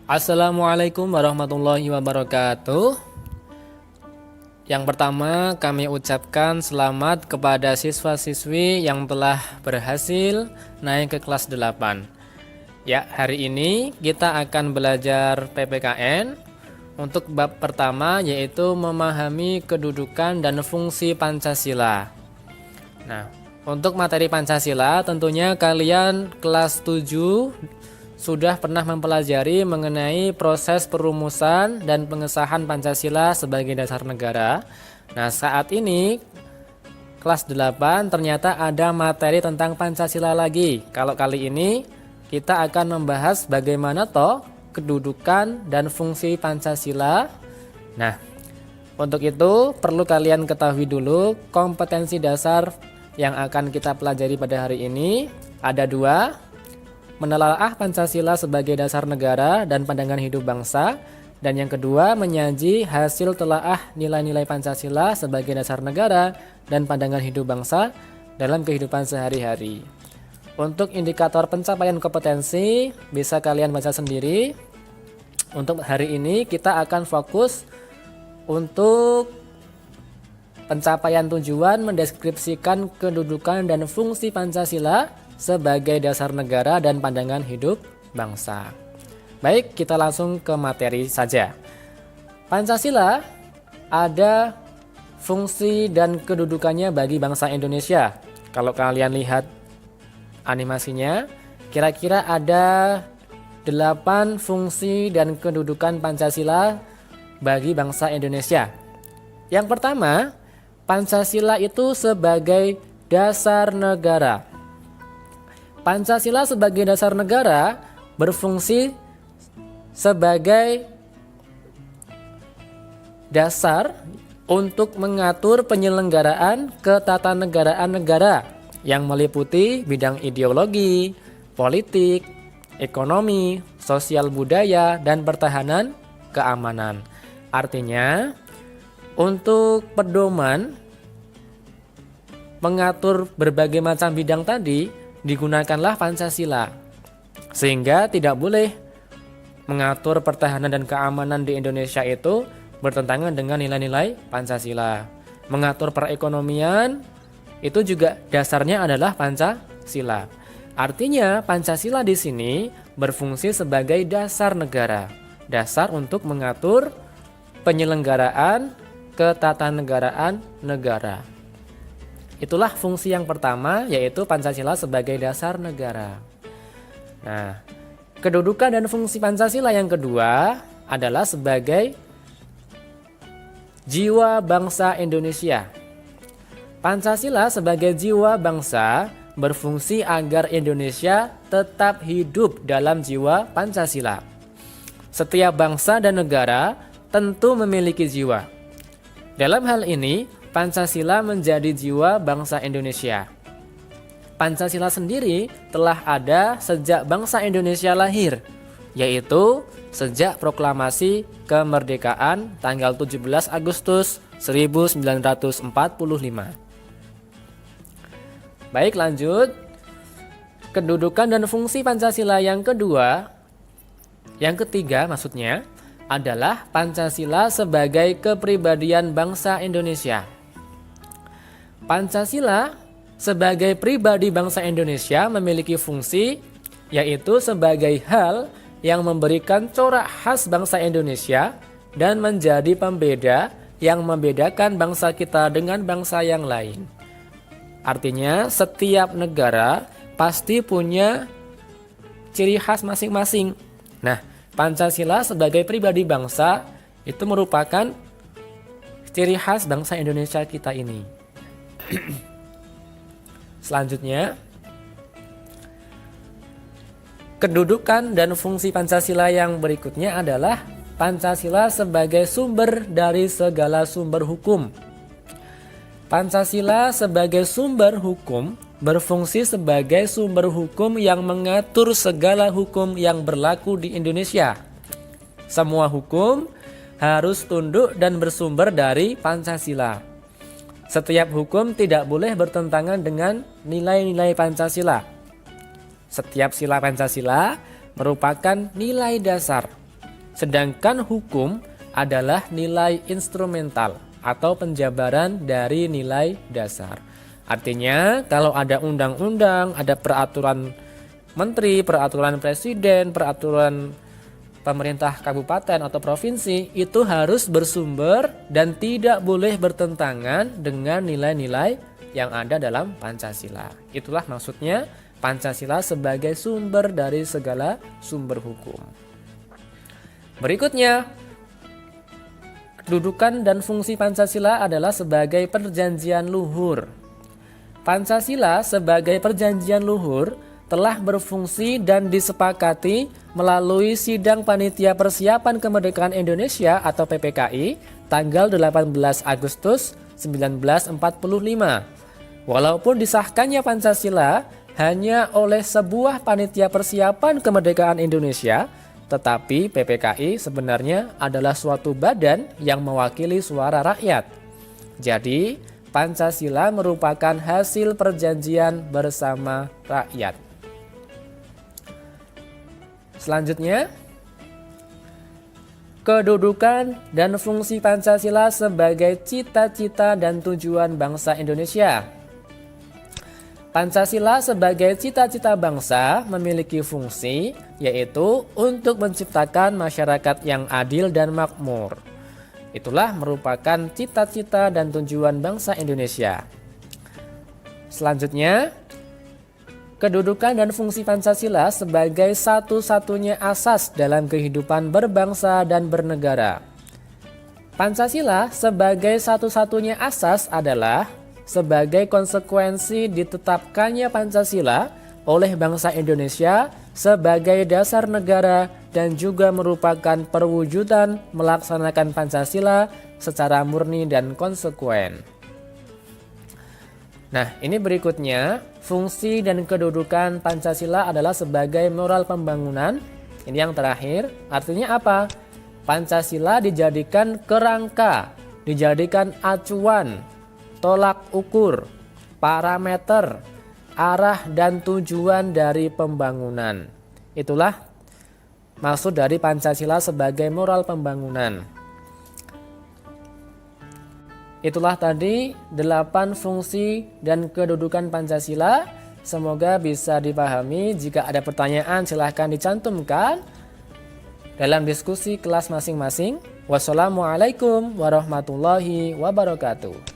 Assalamualaikum warahmatullahi wabarakatuh. Yang pertama kami ucapkan selamat kepada siswa-siswi yang telah berhasil naik ke kelas 8. Ya, hari ini kita akan belajar PPKN untuk bab pertama, yaitu memahami kedudukan dan fungsi Pancasila. Nah, untuk materi Pancasila tentunya kalian kelas 7 sudah pernah mempelajari mengenai proses perumusan dan pengesahan Pancasila sebagai dasar negara. Nah, saat ini kelas 8 ternyata ada materi tentang Pancasila lagi. Kalau kali ini kita akan membahas bagaimana toh kedudukan dan fungsi Pancasila. Nah, untuk itu perlu kalian ketahui dulu kompetensi dasar yang akan kita pelajari pada hari ini. Ada dua: menelaah Pancasila sebagai dasar negara dan pandangan hidup bangsa, dan yang kedua menyaji hasil telaah nilai-nilai Pancasila sebagai dasar negara dan pandangan hidup bangsa dalam kehidupan sehari-hari. Untuk indikator pencapaian kompetensi bisa kalian baca sendiri. Untuk hari ini kita akan fokus untuk pencapaian tujuan mendeskripsikan kedudukan dan fungsi Pancasila sebagai dasar negara dan pandangan hidup bangsa. Baik, kita langsung ke materi saja. Pancasila ada fungsi dan kedudukannya bagi bangsa Indonesia. Kalau kalian lihat animasinya, kira-kira ada 8 fungsi dan kedudukan Pancasila bagi bangsa Indonesia. Yang pertama, Pancasila itu sebagai dasar negara. Pancasila sebagai dasar negara berfungsi sebagai dasar untuk mengatur penyelenggaraan ketatanegaraan negara yang meliputi bidang ideologi, politik, ekonomi, sosial budaya, dan pertahanan keamanan. Artinya, untuk pedoman mengatur berbagai macam bidang tadi digunakanlah Pancasila, sehingga tidak boleh mengatur pertahanan dan keamanan di Indonesia itu bertentangan dengan nilai-nilai Pancasila. Mengatur perekonomian itu juga dasarnya adalah Pancasila. Artinya Pancasila di sini berfungsi sebagai dasar negara, dasar untuk mengatur penyelenggaraan ketatanegaraan negara. Itulah fungsi yang pertama, yaitu Pancasila sebagai dasar negara. Nah, kedudukan dan fungsi Pancasila yang kedua adalah sebagai jiwa bangsa Indonesia. Pancasila sebagai jiwa bangsa berfungsi agar Indonesia tetap hidup dalam jiwa Pancasila. Setiap bangsa dan negara tentu memiliki jiwa. Dalam hal ini, Pancasila menjadi jiwa bangsa Indonesia. Pancasila sendiri telah ada sejak bangsa Indonesia lahir, yaitu sejak proklamasi kemerdekaan tanggal 17 Agustus 1945. Baik, lanjut. Kedudukan dan fungsi Pancasila yang ketiga maksudnya adalah Pancasila sebagai kepribadian bangsa Indonesia. Pancasila sebagai pribadi bangsa Indonesia memiliki fungsi, yaitu sebagai hal yang memberikan corak khas bangsa Indonesia dan menjadi pembeda yang membedakan bangsa kita dengan bangsa yang lain. Artinya, setiap negara pasti punya ciri khas masing-masing. Nah, Pancasila sebagai pribadi bangsa itu merupakan ciri khas bangsa Indonesia kita ini. Selanjutnya, kedudukan dan fungsi Pancasila yang berikutnya adalah Pancasila sebagai sumber dari segala sumber hukum. Pancasila sebagai sumber hukum berfungsi sebagai sumber hukum yang mengatur segala hukum yang berlaku di Indonesia. Semua hukum harus tunduk dan bersumber dari Pancasila. Setiap hukum tidak boleh bertentangan dengan nilai-nilai Pancasila. Setiap sila Pancasila merupakan nilai dasar Sedangkan hukum adalah nilai instrumental atau penjabaran dari nilai dasar. Artinya kalau ada undang-undang, ada peraturan menteri, peraturan presiden, peraturan pemerintah kabupaten atau provinsi, itu harus bersumber dan tidak boleh bertentangan dengan nilai-nilai yang ada dalam Pancasila. Itulah maksudnya Pancasila sebagai sumber dari segala sumber hukum. Berikutnya, kedudukan dan fungsi Pancasila adalah sebagai perjanjian luhur. Pancasila sebagai perjanjian luhur telah berfungsi dan disepakati melalui Sidang Panitia Persiapan Kemerdekaan Indonesia atau PPKI tanggal 18 Agustus 1945. Walaupun disahkannya Pancasila hanya oleh sebuah Panitia Persiapan Kemerdekaan Indonesia, tetapi PPKI sebenarnya adalah suatu badan yang mewakili suara rakyat. Jadi, Pancasila merupakan hasil perjanjian bersama rakyat. Selanjutnya, kedudukan dan fungsi Pancasila sebagai cita-cita dan tujuan bangsa Indonesia. Pancasila sebagai cita-cita bangsa memiliki fungsi, yaitu untuk menciptakan masyarakat yang adil dan makmur. Itulah merupakan cita-cita dan tujuan bangsa Indonesia. Selanjutnya, kedudukan dan fungsi Pancasila sebagai satu-satunya asas dalam kehidupan berbangsa dan bernegara. Pancasila sebagai satu-satunya asas adalah sebagai konsekuensi ditetapkannya Pancasila oleh bangsa Indonesia sebagai dasar negara dan juga merupakan perwujudan melaksanakan Pancasila secara murni dan konsekuen. Nah, ini berikutnya, fungsi dan kedudukan Pancasila adalah sebagai moral pembangunan. Ini yang terakhir, artinya apa? Pancasila dijadikan kerangka, dijadikan acuan, tolak ukur, parameter, arah dan tujuan dari pembangunan. Itulah maksud dari Pancasila sebagai moral pembangunan. Itulah tadi 8 fungsi dan kedudukan Pancasila. Semoga bisa dipahami. Jika ada pertanyaan silahkan dicantumkan dalam diskusi kelas masing-masing. Wassalamualaikum warahmatullahi wabarakatuh.